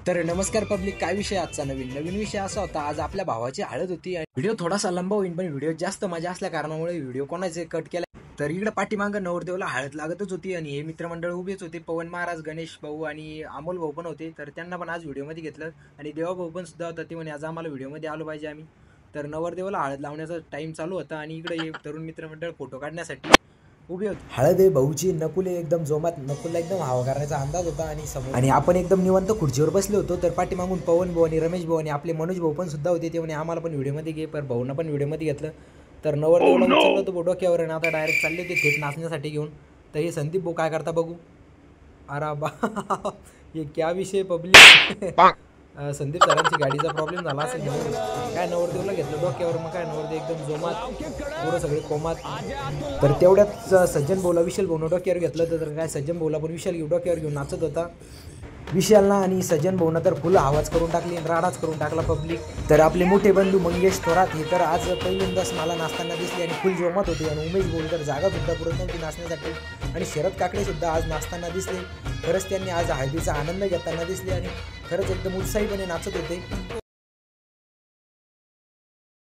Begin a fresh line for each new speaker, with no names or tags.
तर नमस्कार पब्लिक, काय विषय आजचा नवीन विषय असा होता. आज आपल्या भावाची हळद होती. व्हिडिओ थोडासा लंबा होईल, पण व्हिडिओ जास्त मजा असल्या कारणामुळे व्हिडिओ कोणाचे कट केला. तर इकडे पाठीमागं नवरदेवला हळद लागतच होती आणि हे मित्रमंडळ उभेच होते. पवन महाराज, गणेश भाऊ आणि अमोल भाऊ पण होते. तर त्यांना पण आज व्हिडिओमध्ये घेतलं आणि देवा भाऊ पण सुद्धा होता. ते म्हणे आज आम्हाला व्हिडिओमध्ये आलो पाहिजे आम्ही. तर नवरदेवाला हळद लावण्याचा टाइम चालू होता आणि इकडे तरुण मित्रमंडळ फोटो काढण्यासाठी उभे होते. हळद आहे भाऊची. नकुले एकदम जोमात, नकुलला एकदम हवा करण्याचा अंदाज होता आणि आपण एकदम निवांत खुर्चीवर बसले होतो. तर पाठीमागून पवन भाऊ आणि रमेश भाऊ आणि आपले मनोज भाऊ पण सुद्धा होते. ते म्हणे आम्हाला पण व्हिडिओमध्ये घे. पण भाऊंना पण व्हिडिओमध्ये घेतलं. तर नवरदेवला उचललं होतं डोक्यावर आणि आता डायरेक्ट चालले ते थेट नाचण्यासाठी घेऊन. तर हे संदीप भाऊ काय करता बघू. अरे बा हे क्या विषय पब्लिक. संदीप सरांची गाडीचा प्रॉब्लेम झाला असेल म्हणून काय नवरदेवला घेतलं डोक्यावर. मग काय नवरदेव एकदम जोमात, पुरं सगळे कोमात. तर तेवढ्यात सज्जन भाऊला विशाल भाऊनं डोक्यावर घेतलं. तर काय सज्जन भाऊला पण विशाल डोक्यावर घेऊन नाचत होता. विशालना आणि सज्जन भाऊनं तर फुलं आवाज करून टाकली आणि राडाच करून टाकला पब्लिक. तर आपले मोठे बंधू मंगेश थोरात हे तर आज पहिल्यांदाच मला नाचताना दिसले आणि फुल जोमात होते. आणि उमेश भाऊ तर जागा सुद्धा पुरत नव्हती नाचण्यासाठी. आणि शरद काकडे सुद्धा आज नाचताना दिसले. खरंच त्यांनी आज हळदीचा आनंद घेताना दिसले आणि खरंच एकदम उत्साहीपणे नाचत होते.